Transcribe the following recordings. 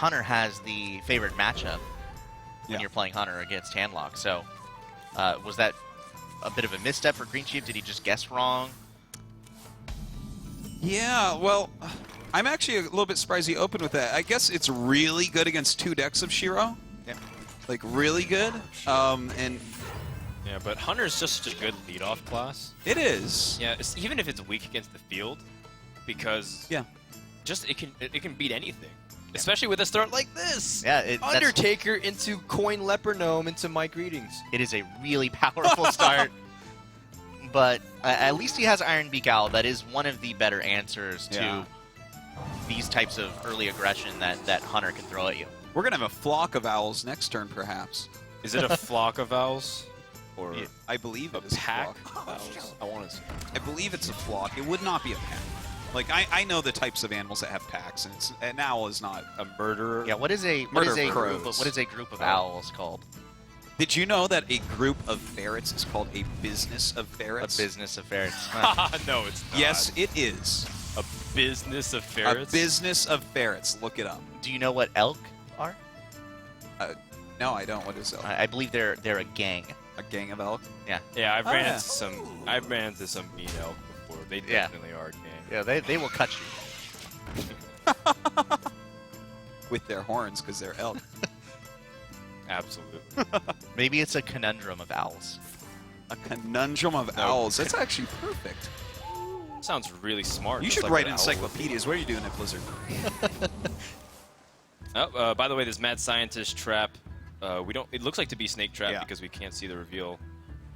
Hunter has the favored matchup when Yeah. you're playing Hunter against Handlock. So was that a bit of a misstep for Greensheep? Did he just guess wrong? Yeah, well, I'm actually a little bit surprised he opened with that. I guess it's really good against 2 decks of Qiruo. Yeah. Like, really good. And Yeah, but Hunter's just such a good leadoff class. it is. Yeah, even if it's weak against the field, because Yeah. just it can beat anything, especially with a start like this. Yeah, Undertaker into Coin Leper Gnome into My Greetings. it is a really powerful start. But at least he has Iron Beak Owl. That is one of the better answers to these types of early aggression that Hunter can throw at you. We're going to have a flock of owls next turn, perhaps. Is it a flock of owls, or I believe a it is pack a flock. of owls? I want to see. I believe it's a flock. It would not be a pack. Like, I know the types of animals that have packs, and an owl is not. A murderer. Yeah, what is a Murder group crows. of owls called? Did you know that a group of ferrets is called a business of A ferrets? business of ferrets. No, it's not. Yes, it is. A business of ferrets. A business of ferrets. Look it up. Do you know what elk are? No, I don't. What is it? I believe they're a gang. A gang of elk? Yeah, I've Oh, ran yeah. into some. I've ran into some mean elk before. They Yeah. definitely are a gang. Yeah, they will cut you. With their horns, because they're elk. Absolutely. Maybe it's a conundrum of owls. A conundrum of owls. That's actually perfect. Sounds really smart. You just should like write an owl. encyclopedias. What are you doing at Blizzard? Oh, by the way, this mad scientist trap. We don't. It looks like to be snake trap Yeah. because we can't see the reveal.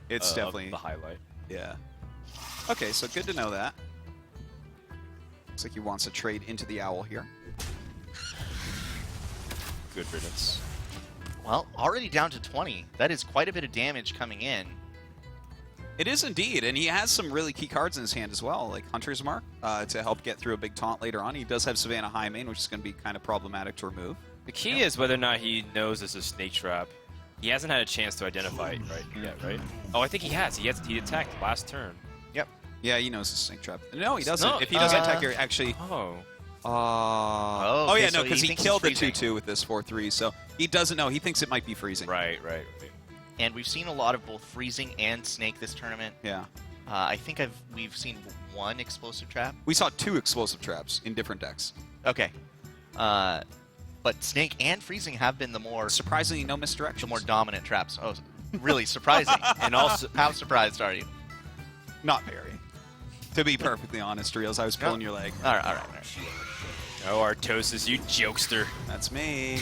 It's of definitely the highlight. Yeah. Okay, so good to know that. Looks like he wants to trade into the owl here. Good riddance. Well, already down to 20. That is quite a bit of damage coming in. It is indeed, and he has some really key cards in his hand as well, like Hunter's Mark, to help get through a big taunt later on. He does have Savannah High Main, which is going to be kind of problematic to remove. The key is whether or not he knows this is snake trap. He hasn't had a chance to identify it yet, right? Oh, I think he has. He attacked last turn. Yep. Yeah, he knows it's a snake trap. No, he doesn't. No, If he doesn't attack here, actually... Oh. Oh, okay, yeah, so no, he because he thinks killed the it's freezing. 2-2 with this 4-3, so he doesn't know. He thinks it might be freezing. Right. And we've seen a lot of both freezing and snake this tournament. Yeah. I think we've seen one explosive trap. We saw 2 explosive traps in different decks. Okay. But snake and freezing have been the more Surprisingly, no misdirections. the more dominant traps. Oh, really surprising. And also, how surprised are you? Not very. To be perfectly honest, Reels, I was pulling your leg. All right. Oh, Artosis, you jokester. That's me.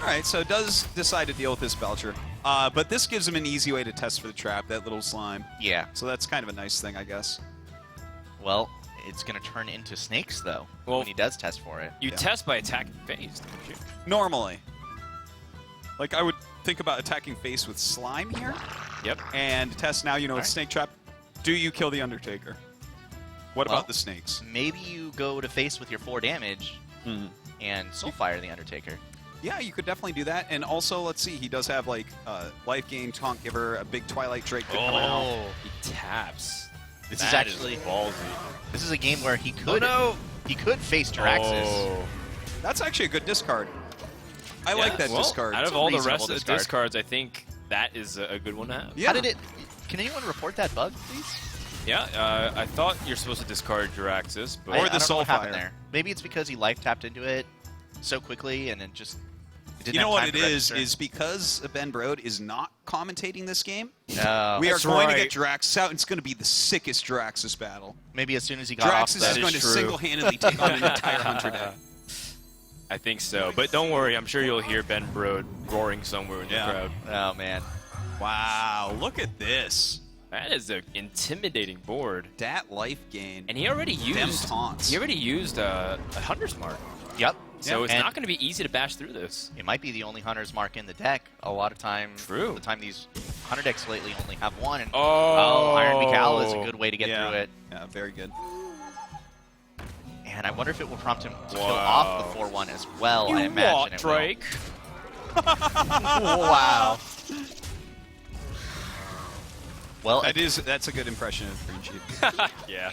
All right, so does decide to deal with this Belcher. But this gives him an easy way to test for the trap, that little slime. Yeah. So that's kind of a nice thing, I guess. Well, it's going to turn into snakes, though, Well, when he does test for it. You test by attacking phase, don't you? Normally. Like, I would think about attacking face with slime here. Yep. And test now, you know, it's snake trap. Do you kill the Undertaker? What Well, about the snakes? Maybe you go to face with your 4 damage and Soulfire the Undertaker. Yeah, you could definitely do that. And also, let's see, he does have, like, Life Gain, Taunt Giver, a big Twilight Drake could come out. Oh, he taps. This That is actually ballsy. This is a game where he could he could face Jiraxis. Oh. That's actually a good discard. I like that Well, discard. Out It's of a all the reasonable rest of the discard. discards, I think that is a good one to have. Yeah. How did it? Can anyone report that bug, please? Yeah, I thought you're supposed to discard Jiraxis, but Or I the don't know what happened Soulfire. there. Maybe it's because he life tapped into it so quickly and it just. It didn't You know have what time it to is register. because Ben Brode is not commentating this game. No. We are That's going to right. get Jiraxis out, and it's going to be the sickest Jiraxis battle. Maybe as soon as he got off Jiraxis the. is going to single-handedly take on an entire Hunter deck. I think so. But don't worry, I'm sure you'll hear Ben Brode roaring somewhere in the crowd. Oh man. Wow, look at this. That is an intimidating board. Dat life gain. And he already used Them taunts. He already used a Hunter's Mark. Yep. So it's And not going to be easy to bash through this. It might be the only Hunter's Mark in the deck. A lot of time. True. The time these Hunter decks lately only have one. And Oh. Iron Mikal is a good way to get yeah. through it. Yeah, very good. And I wonder if it will prompt him to kill Wow. off the 4-1 as well. I imagine what, it Drake? will. Wow. Well, That's a good impression of Greensheep. Yeah.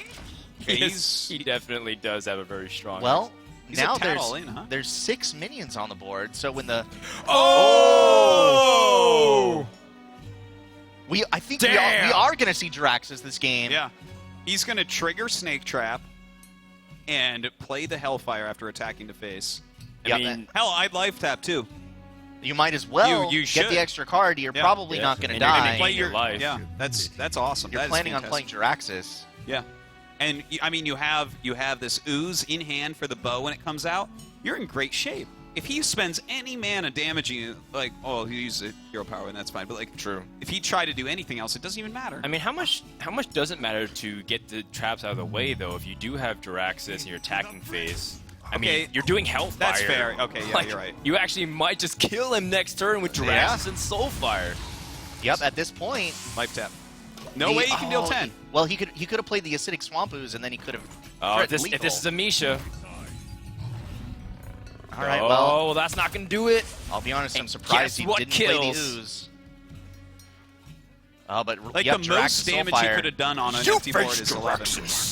He's- He definitely does have a very strong. well, He's now a tad there's all in, huh? there's 6 minions on the board. So when the I think we are going to see Jiraxis this game. Yeah. He's going to trigger Snake Trap and play the Hellfire after attacking the face. Yeah, I mean, Hell, I'd life tap too. you might as well You get should. the extra card. You're probably not going to And you're gonna die. play your life. Yeah, that's awesome. You're That is planning on playing fantastic. Jiraxis. Yeah, and I mean you have this ooze in hand for the bow when it comes out. You're in great shape. If he spends any mana damaging you, like he uses a hero power and that's fine. But like, True. If he tried to do anything else, it doesn't even matter. I mean, how much does it matter to get the traps out of the way, though, if you do have Jiraxis and you're attacking phase? I mean, you're doing Hellfire. That's fair. Okay, yeah, Like, you're right. You actually might just kill him next turn with Jiraxis and Soulfire. Yep, at this point. Life tap. No way you can deal 10. Well, he could have played the Acidic Swamp Ooze, and then he could have. Oh, if this is a Misha. All right, well, that's not going to do it. I'll be honest, I'm And surprised guess he what didn't play the kills? Ooze. Oh, but Like yep, the Jiraxis most damage he Soulfire. could have done on an empty board is 11.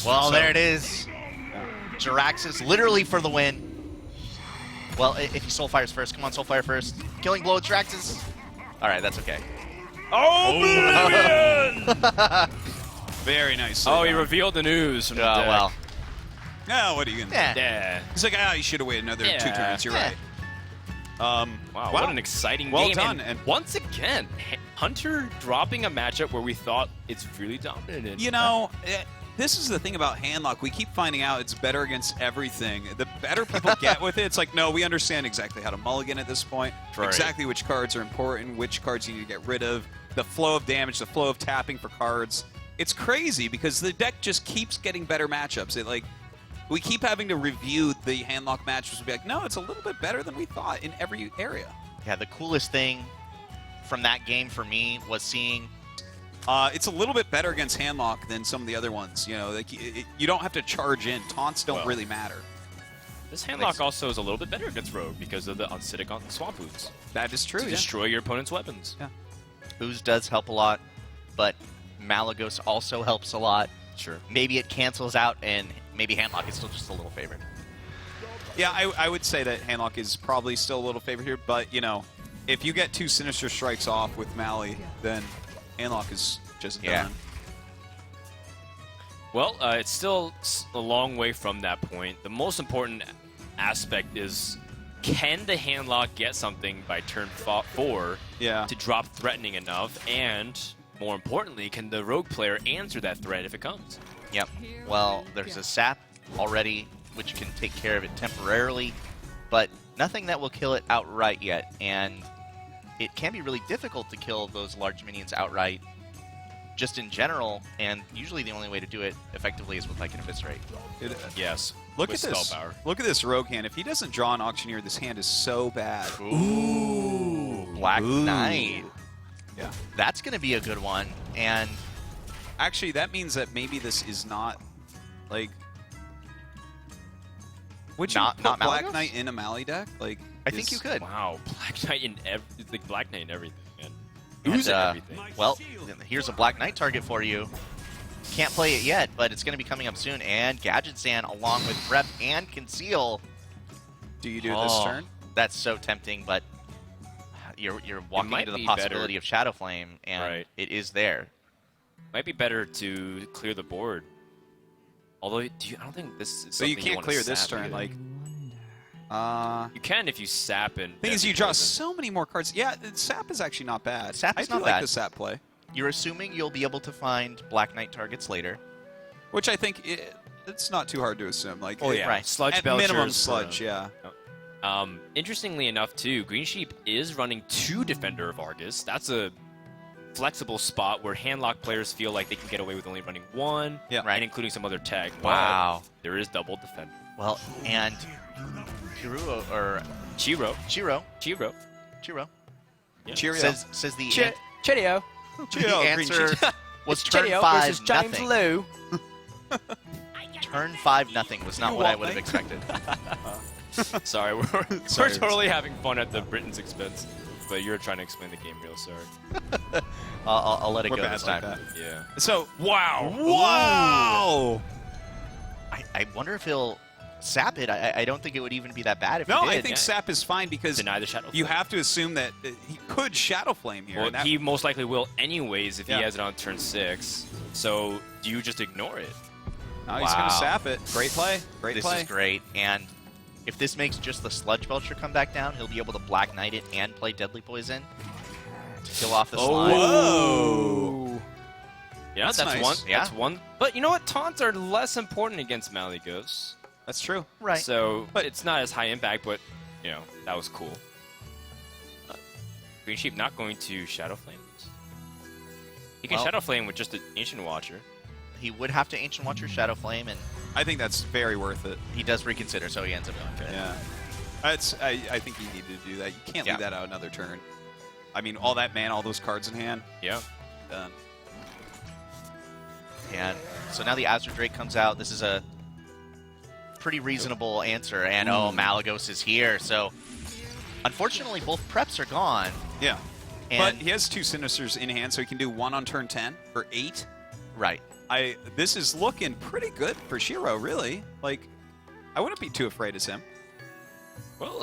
Well, So- there it is. Jiraxis literally for the win. Well, if he Soulfires first, come on, Soulfire first. Killing blow with Jiraxis. All right, that's okay. Very nice. Oh, he revealed the news from the deck. Well, Yeah, what are you going to yeah. Yeah. He's like, you should have waited another 2 Yeah. turns. You're Yeah. right. Wow, what an exciting Well game. done, And and- once again, Hunter dropping a matchup where we thought it's really dominant. You know, this is the thing about Handlock. We keep finding out it's better against everything. The better people get with it, it's like, no, we understand exactly how to mulligan at this point, Right. exactly which cards are important, which cards you need to get rid of, the flow of damage, the flow of tapping for cards. It's crazy because the deck just keeps getting better matchups. We keep having to review the Handlock matchups and be like, no, it's a little bit better than we thought in every area. Yeah, the coolest thing from that game for me was seeing. It's a little bit better against Handlock than some of the other ones. You know, like you don't have to charge in. Taunts don't really matter. This Handlock also is a little bit better against Rogue because of the Acidic on Swamp Ooze. That is true. To destroy your opponent's weapons. Yeah. Ooze does help a lot, but Malagos also helps a lot. Sure. Maybe it cancels out, and maybe Handlock is still just a little favored. Yeah, I would say that Handlock is probably still a little favorite here, but, you know, if you get 2 Sinister Strikes off with Mally, then Handlock is just done. Well, it's still a long way from that point. The most important aspect is, can the Handlock get something by turn 4 to drop threatening enough? And, more importantly, can the Rogue player answer that threat if it comes? Yep. Well, there's a sap already, which can take care of it temporarily, but nothing that will kill it outright yet. And it can be really difficult to kill those large minions outright, just in general. And usually the only way to do it effectively is with like an Eviscerate. Yes. Look with at this. spell power. Look at this Rogue hand. If he doesn't draw an Auctioneer, this hand is so bad. Ooh, Black Knight. Yeah. That's going to be a good one. And Actually, that means that maybe this is not, like... Would you Not put Black Malagos? Knight in a Mally deck? Like, I think you could. Wow, Black Knight in Black Knight in everything, man. And, Ooze in everything. well, here's a Black Knight target for you. Can't play it yet, but it's going to be coming up soon. And Gadget Sand along with Prep and Conceal. Do you do it this turn? That's so tempting, but you're walking might into the be possibility better. of Shadow Flame, and it is there. Might be better to clear the board. Although, I don't think this is So you something can't want clear to this sap turn, either. like... You can if you sap and... Thing is, you draw so many more cards. Yeah, Sap is actually not bad. Sap is I do not like bad. the Sap play, You're assuming you'll be able to find Black Knight targets later. which I think it's not too hard to assume. Like, Right. Sludge at Belchers, minimum Sludge, yeah. Interestingly enough, too, Greensheep is running 2 Defender of Argus. That's a flexible spot where Handlock players feel like they can get away with only running 1, and including some other tag. Wow. But there is double Defender. Well, and Qiruo, or Qiruo. Yeah. Cheerio. Says the Cheerio. the answer was turn Cheerio 5 versus James nothing. Lou. Turn 5 nothing was not what I would have expected. Sorry, we're Sorry. totally having fun at the Britain's expense. But you're trying to explain the game real, sorry. I'll let it We're go bad this like time. that. Yeah. So, Wow. wow! I wonder if he'll sap it, I don't think it would even be that bad if No, he did. I think sap is fine because Deny the Shadow you Flame. have to assume that he could Shadow Flame here. Well, and that- he most likely will anyways if Yeah. he has it on turn 6. So do you just ignore it? no, he's going to Wow. sap it. Great play. Great This play. is great, and if this makes just the Sludge Belcher come back down, he'll be able to Black Knight it and play Deadly Poison to kill off the slime. Whoa. Yeah, That's that's nice. one. Yeah. That's one. But you know what? Taunts are less important against Malygos. That's true. Right. So, but it's not as high impact. But you know, that was cool. Greensheep not going to Shadow Flame. He can Well- Shadow Flame with just an Ancient Watcher. He would have to Ancient Watcher Shadow Flame, and I think that's very worth it. he does reconsider, so he ends up going for it. Yeah. I think you need to do that. You can't Yeah. leave that out another turn. I mean, all that mana, all those cards in hand, Yeah. done. And so now the Azure Drake comes out. This is a pretty reasonable answer, and oh, Malygos is here. So unfortunately, both preps are gone. Yeah. And But he has 2 Sinisters in hand, so he can do 1 on turn 10 for 8. right. This is looking pretty good for Qiruo, really. Like, I wouldn't be too afraid as him. Well,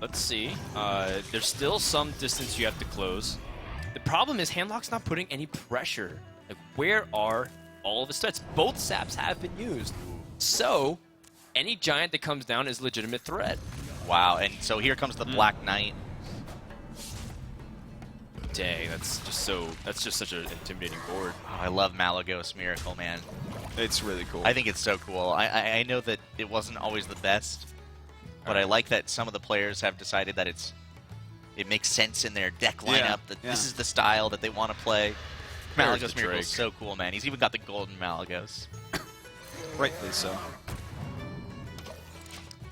let's see. There's still some distance you have to close. The problem is Handlock's not putting any pressure. Like, where are all of his threats? Both saps have been used. So, any giant that comes down is a legitimate threat. Wow. And so here comes the Black Knight. Dang, that's just such an intimidating board. Oh, I love Malygos Miracle, man. It's really cool. I think it's so cool. I know that it wasn't always the best, but I like that some of the players have decided that it makes sense in their deck lineup, Yeah, that yeah. this is the style that they want to play. There's Malygos the Miracle Drake. is so cool, man. He's even got the golden Malygos. Rightfully so.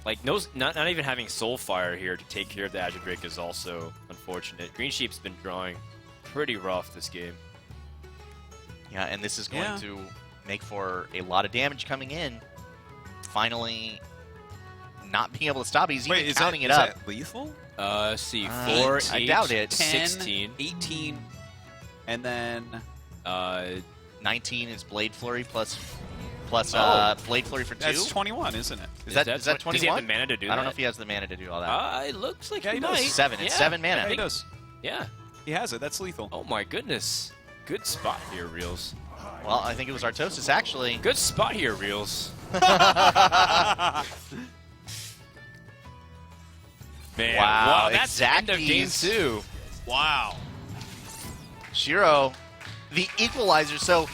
Like, not even having Soulfire here to take care of the Azure Drake is also unfortunate. Greensheep's been drawing pretty rough this game. Yeah, and this is going Yeah. to make for a lot of damage coming in. Finally, not being able to stop it. He's even counting it up. Is that lethal? See, Uh, 4, I 8, doubt it. 10, 16. 18, and then 19 is Blade Flurry plus Oh. Blade Flurry for 2. that's 21, isn't it? Is that Does he have 21? the mana to do I don't that? know if he has the mana to do all that. It looks like Yeah, he he does. might. 7. It's 7 mana. Yeah, he does. Yeah. He has it. That's lethal. Oh my goodness. Good spot here, Reels. Well, I think it was Artosis, actually. Good spot here, Reels. Man, Wow, that's the end of game exacties. 2. Wow. Qiruo, the equalizer. So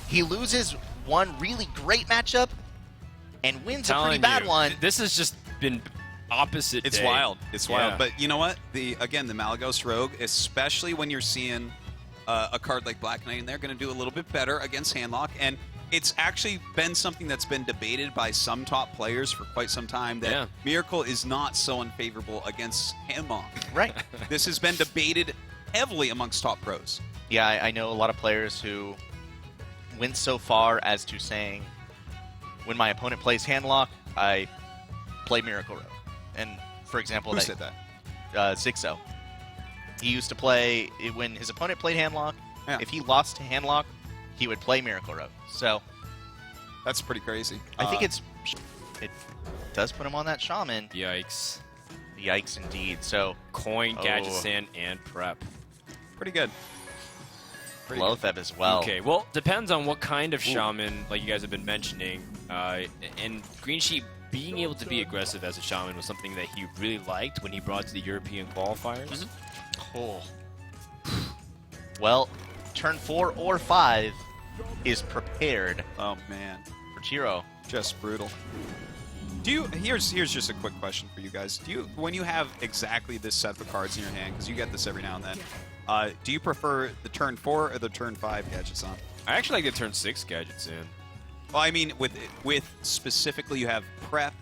he loses one really great matchup and wins a pretty Telling bad you, one. This has just been opposite It's day. wild. It's wild. Yeah. But you know what? The Malygos Rogue, especially when you're seeing a card like Black Knight in there, going to do a little bit better against Handlock. And it's actually been something that's been debated by some top players for quite some time, that Yeah. Miracle is not so unfavorable against Handlock. Right. This has been debated heavily amongst top pros. Yeah, I know a lot of players who went so far as to saying, when my opponent plays Handlock, I play Miracle Rogue. And, for example, Who said that? Zixo. He used to play, when his opponent played Handlock, Yeah. if he lost to Handlock, he would play Miracle Rogue. So That's pretty crazy. I think it does put him on that Shaman. Yikes. Yikes, indeed. So Coin, Gadget Oh. Sand, and Prep. pretty good. Pretty good. Lotheb as well. Okay, well, depends on what kind of Shaman, like you guys have been mentioning. And Greensheep being able to be aggressive as a Shaman was something that he really liked when he brought to the European qualifiers. Oh. Well, turn 4 or 5 is prepared Oh, man. for Qiruo. Just brutal. Here's just a quick question for you guys. When you have exactly this set of cards in your hand, because you get this every now and then, do you prefer the turn 4 or the turn 5 gadgets on? I actually like the turn 6 Gadgets in. Well, I mean, with specifically, you have prep,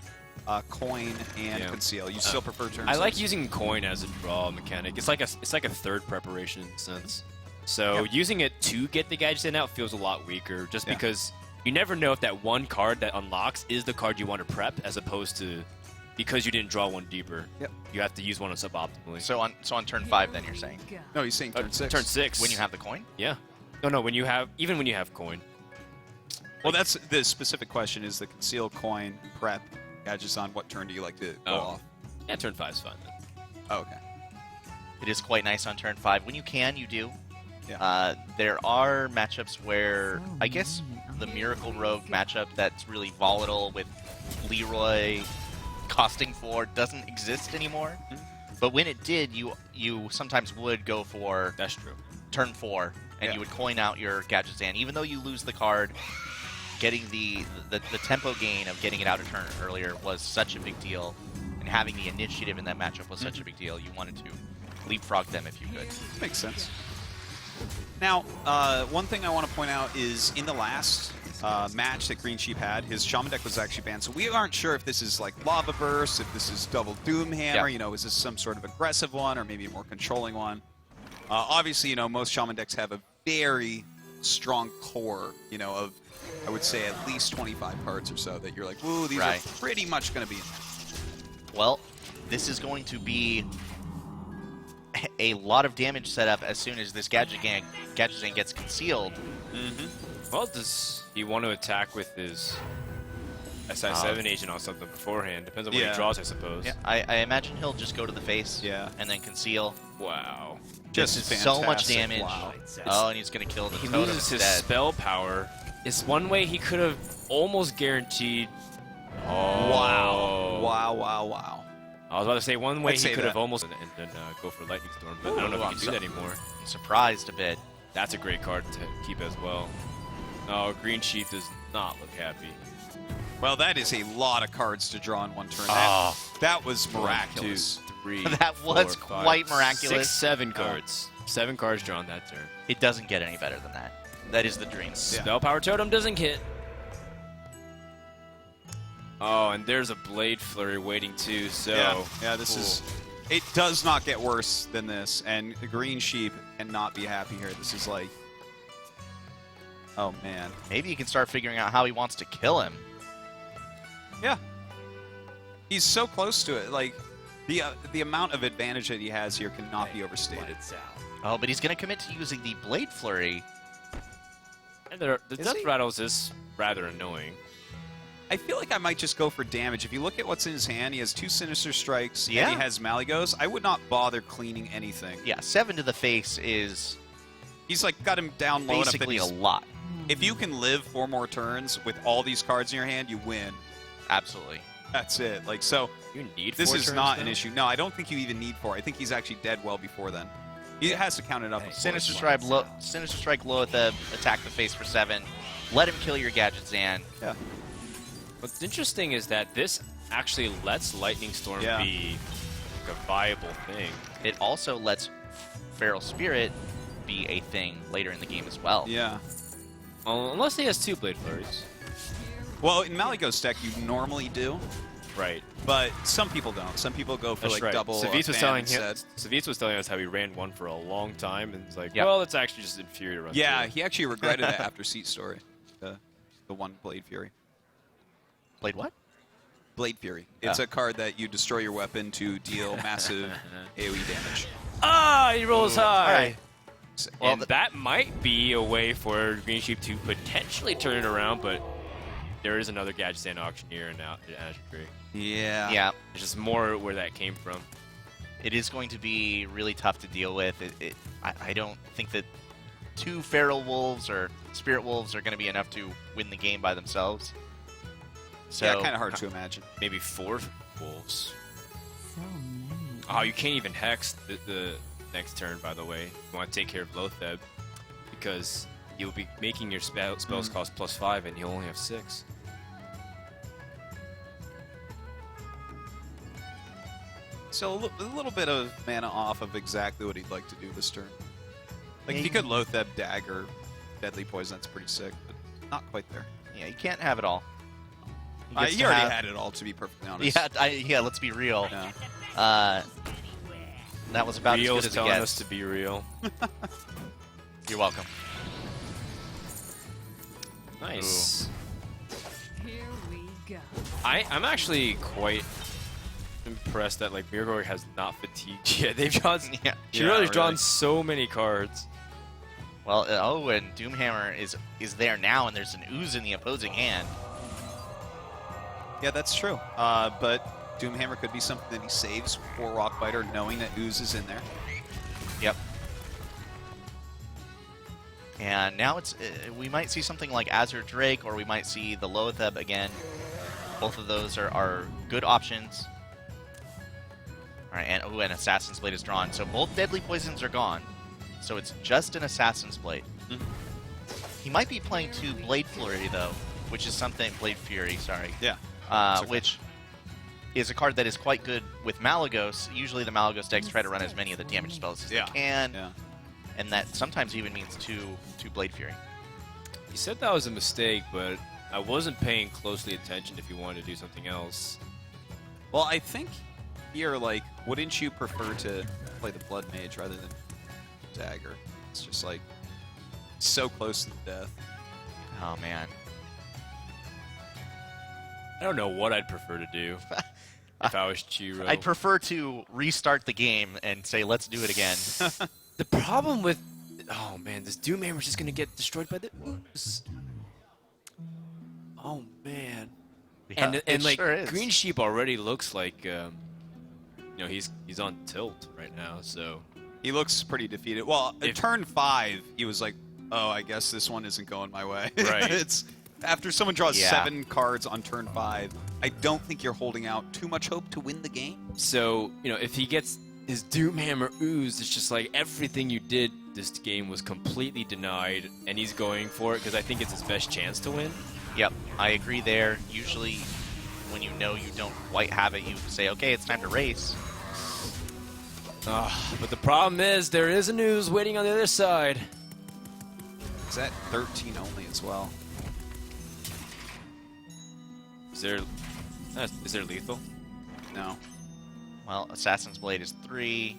coin, and Yeah. conceal. You still prefer turn I 6? like using coin as a draw mechanic. It's like a third preparation in a sense. So using it to get the gadgets in out feels a lot weaker, just Yeah. because you never know if that one card that unlocks is the card you want to prep, as opposed to because you didn't draw one deeper. Yep. You have to use one suboptimally. So on turn 5, then you're saying No, he's saying turn 6. Turn 6. when you have the coin. Yeah. No, when you have coin. Well, that's the specific question: is the conceal coin prep gadgets on? What turn do you like to go off? Yeah, turn 5's fine. Then. Oh, okay. It is quite nice on turn 5. When you can, you do. Yeah. There are matchups where, I guess, the Miracle Rogue matchup that's really volatile with Leroy costing 4 doesn't exist anymore. Mm-hmm. But when it did, you sometimes would go for That's true. turn 4, and you would coin out your Gadgetzan. Even though you lose the card, getting the tempo gain of getting it out a turn earlier was such a big deal, and having the initiative in that matchup was such a big deal. You wanted to leapfrog them if you could. Makes sense. Now, one thing I want to point out is in the last match that Greensheep had, his Shaman deck was actually banned. So we aren't sure if this is like Lava Burst, if this is Double Doom Hammer, you know, is this some sort of aggressive one or maybe a more controlling one? Obviously, you know, most Shaman decks have a very strong core, you know, of, I would say, at least 25 cards or so that you're like, woo, these are pretty much going to be in there. Well, this is going to be a lot of damage set up as soon as this Gadgetzan gets concealed. Well, does he want to attack with his SI7 agent on something beforehand? Depends on what he draws, I suppose. Yeah, I imagine he'll just go to the face and then conceal. Wow. Just so much damage. Wow. Oh, and he's going to kill the He totem loses his instead. spell power. It's one way he could have almost guaranteed. Oh. Wow. I was about to say one way I'd he say could have that. almost and go for Lightning Storm, but I don't know if he can do that anymore. I'm surprised a bit. That's a great card to keep as well. Oh, Greensheep does not look happy. Well, that is a lot of cards to draw in one turn. That was miraculous. 1, 2, 3. That was 4, 5, quite miraculous. 6, 7 cards. 7 cards drawn that turn. It doesn't get any better than that. That is the dream. Spell Power Totem doesn't hit. Oh, and there's a Blade Flurry waiting too, so... Yeah, this is... It does not get worse than this, and the Greensheep cannot be happy here. This is like... Oh, man. Maybe he can start figuring out how he wants to kill him. Yeah. He's so close to it. Like, the amount of advantage that he has here cannot be overstated. Oh, but he's going to commit to using the Blade Flurry. And the Death Rattles is rather annoying. I feel like I might just go for damage. If you look at what's in his hand, he has 2 Sinister Strikes, and he has Malygos. I would not bother cleaning anything. Yeah, 7 to the face is... He's like got him down low enough that basically a he's... lot. If you can live 4 more turns with all these cards in your hand, you win. Absolutely. That's it. Like, so You need 4 this is turns not now? an issue. No, I don't think you even need 4. I think he's actually dead well before then. He has to count it up. Sinister Strike low at the attack the face for 7. Let him kill your Gadgetzan. Yeah. What's interesting is that this actually lets Lightning Storm be like a viable thing. It also lets Feral Spirit be a thing later in the game as well. Yeah. Well, unless he has 2 Blade Flurries. Well, in Malygos deck, you normally do, Right. but some people don't. Some people go for That's like right. double. Savitz ban was telling us how he ran one for a long time, and it's like, Yep. well, it's actually just inferior to run. Yeah, 2. he actually regretted that after Seat Story. The one Blade Fury. Blade what? Blade Fury. It's a card that you destroy your weapon to deal massive AoE damage. Ah, he rolls high. All right. Well, that might be a way for Greensheep to potentially turn it around, but there is another Gadgetzan Auctioneer and Azure Tree. Yeah. Yeah. It's just more where that came from. It is going to be really tough to deal with. I don't think that 2 Feral Wolves or Spirit Wolves are going to be enough to win the game by themselves. So Yeah, kind of hard to imagine. Maybe 4 wolves. Oh, you can't even hex the next turn, by the way. You want to take care of Lotheb, because you'll be making your spells cost +5, and you only have 6. So a little bit of mana off of exactly what he'd like to do this turn. Like, if he could Lotheb Dagger, Deadly Poison, that's pretty sick, but not quite there. Yeah, you can't have it all. He already had it all, to be perfectly honest. Yeah, let's be real. Yeah. That was about Real's as good as it telling gets. us to be real. You're welcome. Nice. Here we go. I'm actually quite impressed that like Miracle has not fatigued yet. They've drawn Yeah. Qiruo's really. drawn so many cards. Well, oh, and Doomhammer is there now, and there's an ooze in the opposing hand. Yeah, that's true. But Doomhammer could be something that he saves for Rockbiter, knowing that ooze is in there. Yep. And now it's we might see something like Azure Drake, or we might see the Loatheb again. Both of those are good options. All right, and an Assassin's Blade is drawn. So both Deadly Poisons are gone. So it's just an Assassin's Blade. Mm-hmm. He might be playing 2 Blade Flurry, though, which is something... Blade Fury, sorry. Yeah. Okay. Which is a card that is quite good with Malagos. Usually the Malagos decks try to run as many of the damage spells as they can. Yeah. And that sometimes even means two Blade Fury. You said that was a mistake, but I wasn't paying closely attention if you wanted to do something else. Well, I think here, like, wouldn't you prefer to play the Blood Mage rather than Dagger? It's just, like, so close to death. Oh, man. I don't know what I'd prefer to do if I was Qiruo. I'd prefer to restart the game and say, let's do it again. The problem with... Oh, man, this Doomhammer's just going to get destroyed by the... Oh, man. Yeah, and like, sure is. Greensheep already looks like... you know, he's on tilt right now, so... He looks pretty defeated. Well, at turn 5, he was like, oh, I guess this one isn't going my way. Right. It's after someone draws Yeah. 7 cards on turn 5, I don't think you're holding out too much hope to win the game. So, you know, if he gets his Doomhammer ooze, it's just like everything you did this game was completely denied, and he's going for it because I think it's his best chance to win. Yep, I agree there. Usually, when you know you don't quite have it, you say, okay, it's time to race. But the problem is, there is an ooze waiting on the other side. Is that 13 only as well? Is there lethal? No. Well, Assassin's Blade is 3.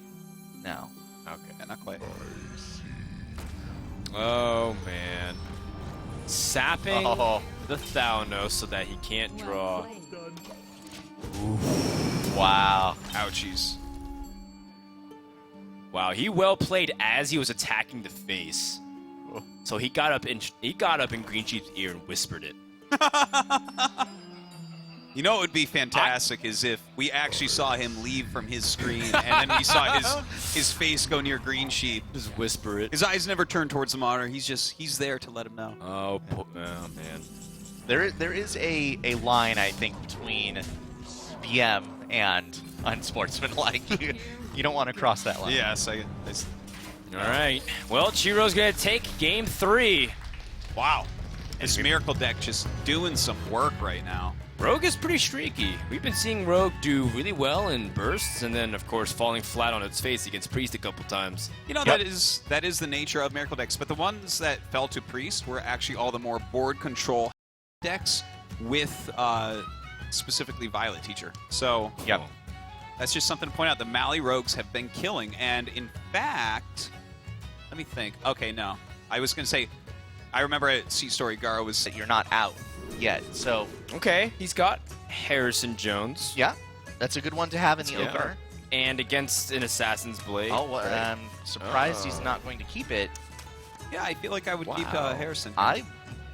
No. Okay. Yeah, not quite. Oh, man. Sapping Oh, the Thalnos so that he can't draw. wow. Ouchies. Wow, he well played as he was attacking the face. So he got up in Greensheep's ear and whispered it. You know what would be fantastic is if we actually saw him leave from his screen and then we saw his face go near Greensheep. Just whisper it. His eyes never turn towards the monitor. He's there to let him know. Oh, man. There is a line, I think, between BM and unsportsmanlike. You don't want to cross that line. Yes, All right. Well, Qiruo's going to take game 3. Wow. This Miracle deck just doing some work right now. Rogue is pretty streaky. We've been seeing Rogue do really well in bursts, and then, of course, falling flat on its face against Priest a couple times. You know, that is the nature of Miracle decks, but the ones that fell to Priest were actually all the more board control decks with specifically Violet Teacher. So, Yep. that's just something to point out. The Mali Rogues have been killing, and in fact, let me think. Okay, no. I was going to say, I remember at C-Story, Garo was... That you're not out yet. So, Okay, he's got Harrison Jones. yeah, that's a good one to have in the Yeah. opener. And against an Assassin's Blade. Oh, well, I'm surprised he's not going to keep it. Yeah, I feel like I would keep Wow. Harrison.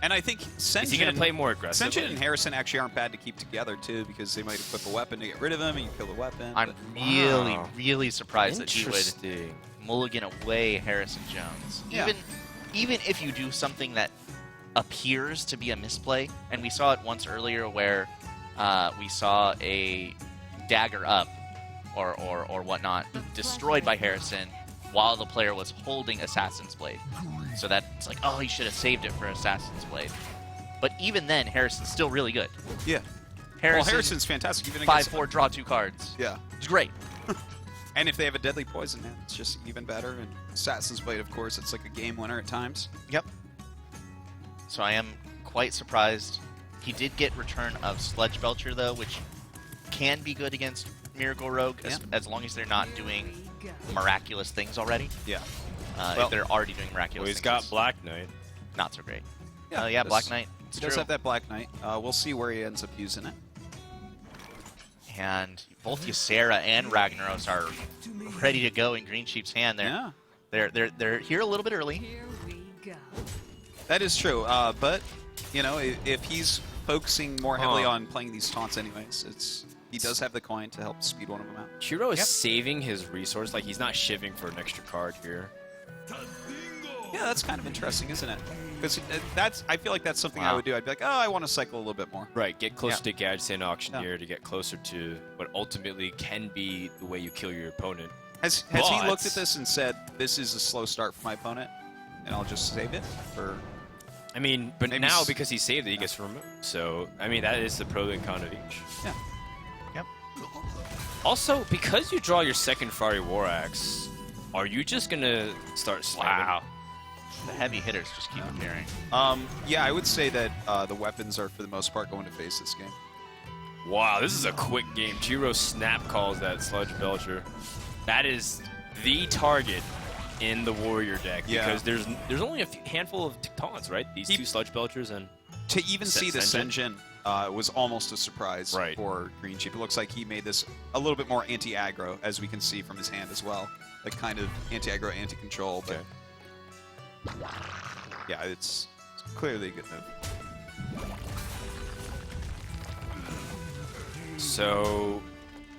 And I think Senjin... Is he going to play more aggressively? Senjin and Harrison actually aren't bad to keep together, too, because they might equip a weapon to get rid of him, and you kill the weapon. I'm Wow. really surprised that he would Interesting. mulligan away Harrison Jones. Yeah. Even if you do something that appears to be a misplay, and we saw it once earlier where we saw a dagger up or whatnot destroyed by Harrison while the player was holding Assassin's Blade. So that's like, oh, he should have saved it for Assassin's Blade. But even then, Harrison's still really good. Yeah. Harrison's fantastic. Even against 5-4, draw 2 cards. Yeah. It's great. And if they have a deadly poison, man, it's just even better. And Assassin's Blade, of course, it's like a game winner at times. Yep. So I am quite surprised. He did get return of Sludge Belcher, though, which can be good against Miracle Rogue, as long as they're not doing miraculous things already. Yeah. If they're already doing miraculous Well, he's things, got it's Black Knight. not so great. Yeah, Yeah, he Black does- Knight. He It's does true. have that Black Knight. We'll see where he ends up using it. And both Ysera and Ragnaros are ready to go in Greensheep's hand. Yeah. They're here a little bit early. Here we go. That is true. But, you know, if he's focusing more heavily on playing these taunts anyways, he does have the coin to help speed one of them out. Qiruo is saving his resource. Like, he's not shivving for an extra card here. Yeah, that's kind of interesting, isn't it? Because I feel like that's something I would do. I'd be like, oh, I want to cycle a little bit more. Right, get closer to Gadget and Auctioneer to get closer to what ultimately can be the way you kill your opponent. Has he looked at this and said, this is a slow start for my opponent, and I'll just save it? Or I mean, but now because he saved it, he gets removed. So, I mean, that is the pro and con of each. Yeah. Yep. Also, because you draw your second Fiery War Axe, are you just going to start slamming? Wow. The heavy hitters just keep appearing. Yeah, I would say that the weapons are, for the most part, going to face this game. Wow, this is a quick game. Qiruo snap calls that Sludge Belcher. That is the target in the Warrior deck because there's only a handful of taunts, right? These two Sludge Belchers and to even see the Senjin was almost a surprise for Greensheep. It looks like he made this a little bit more anti-aggro, as we can see from his hand as well. Like kind of anti-aggro, anti-control. But yeah, it's clearly a good move. So,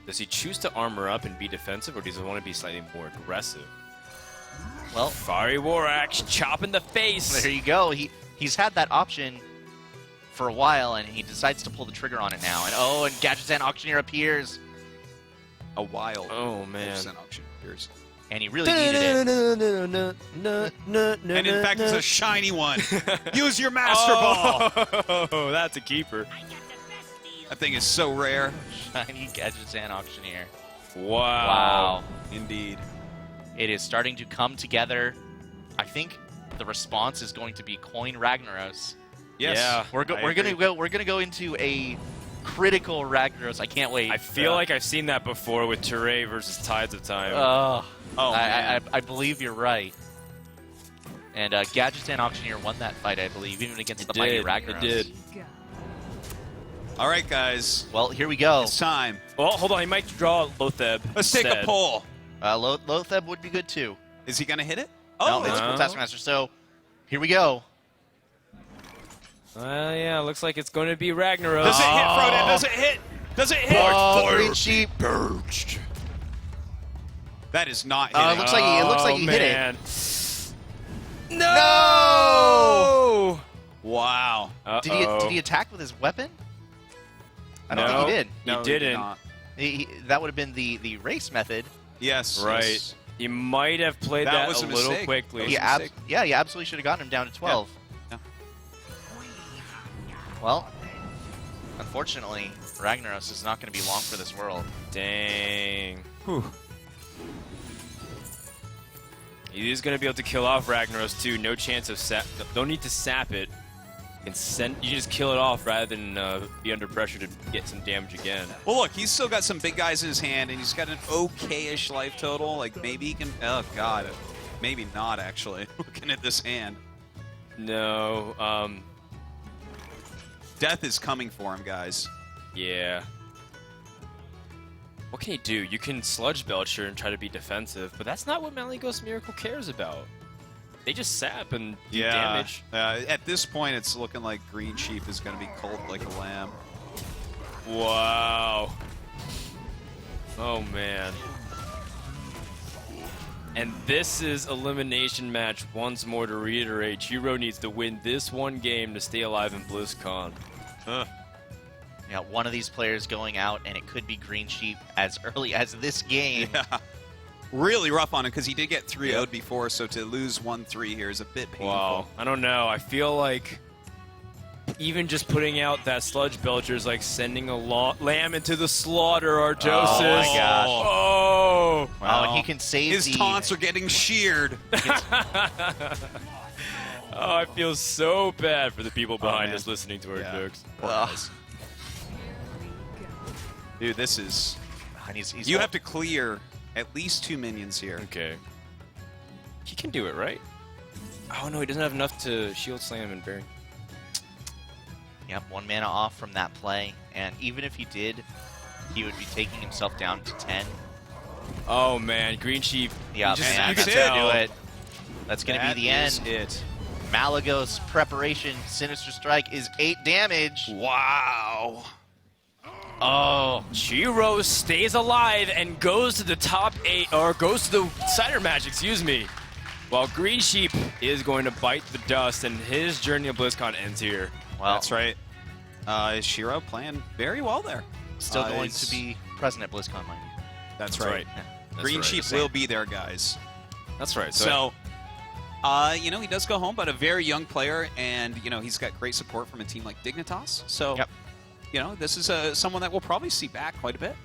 does he choose to armor up and be defensive, or does he want to be slightly more aggressive? Well, Fiery War Axe, chop in the face. There you go. He's had that option for a while, and he decides to pull the trigger on it now. And Gadgetzan Auctioneer appears. A wild. Oh man. Auctioneer appears. And he really needed it. And in fact, it's a shiny one. Use your Master Ball. Oh, that's a keeper. That thing is so rare. Shiny Gadgetzan Auctioneer. Wow. Indeed. It is starting to come together. I think the response is going to be Coin Ragnaros. Yes. Yeah, We're gonna go into a critical Ragnaros. I can't wait. I feel like I've seen that before with Teray versus Tides of Time. I believe you're right. And Gadgetzan Auctioneer won that fight, I believe, even against the mighty Ragnaros. It did. All right, guys. Well, here we go. It's time. Well, hold on. He might draw Lotheb. Let's take a poll. Lotheb would be good too. Is he going to hit it? No, it's for Taskmaster. So here we go. Yeah, looks like it's going to be Ragnaros. Does it hit, Frodan? Does it hit? Does it hit? Greensheep. Purged. That is not hitting. It looks like he hit it. No! Wow. Did he attack with his weapon? I don't think he did. No, he didn't. That would have been the race method. Yes. Right. Yes. He might have played that was a a little mistake. quickly. He absolutely should have gotten him down to 12. Yeah. Well, unfortunately, Ragnaros is not going to be long for this world. Dang. Whew. He is going to be able to kill off Ragnaros too. No chance of sap. Don't need to sap it. You just kill it off rather than be under pressure to get some damage again. Well, look, he's still got some big guys in his hand, and he's got an okay-ish life total. Like, maybe he can... Oh, God. Maybe not, actually. Looking at this hand. No. Death is coming for him, guys. Yeah. What can you do? You can Sludge Belcher and try to be defensive, but that's not what Maligos Miracle cares about. They just sap and do damage. At this point, it's looking like Greensheep is going to be cold like a lamb. Wow. Oh, man. And this is elimination match once more to reiterate. Qiruo needs to win this one game to stay alive in Blizzcon. Yeah, one of these players going out, and it could be Greensheep as early as this game. Yeah. Really rough on him because he did get 3-0'd before, so to lose 1-3 here is a bit painful. Wow. I don't know. I feel like even just putting out that Sludge Belcher is like sending a lamb into the slaughter, Artosis. Oh, my gosh. Oh! Wow, and he can save his taunts are getting sheared. Oh, I feel so bad for the people behind us listening to our jokes. Dude, this is... you have to clear at least 2 minions here. Okay. He can do it, right? Oh, no, he doesn't have enough to shield slam and bury. Yep, 1 mana off from that play. And even if he did, he would be taking himself down to 10. Oh, man. Greensheep. Yeah, you man, can that's tell. going to do it. That's going to be the end. It. Malagos preparation. Sinister Strike is 8 damage. Wow. Oh, Qiruo stays alive and goes to the top 8, or goes to the cider match, excuse me. While Greensheep is going to bite the dust, and his journey of BlizzCon ends here. Well, That's right. Qiruo playing very well there. Still going to be present at BlizzCon, mind you. That's right. That's Greensheep right. will be there, guys. That's right. So, he does go home, but a very young player, and, he's got great support from a team like Dignitas. So, Yep. this is someone that we'll probably see back quite a bit.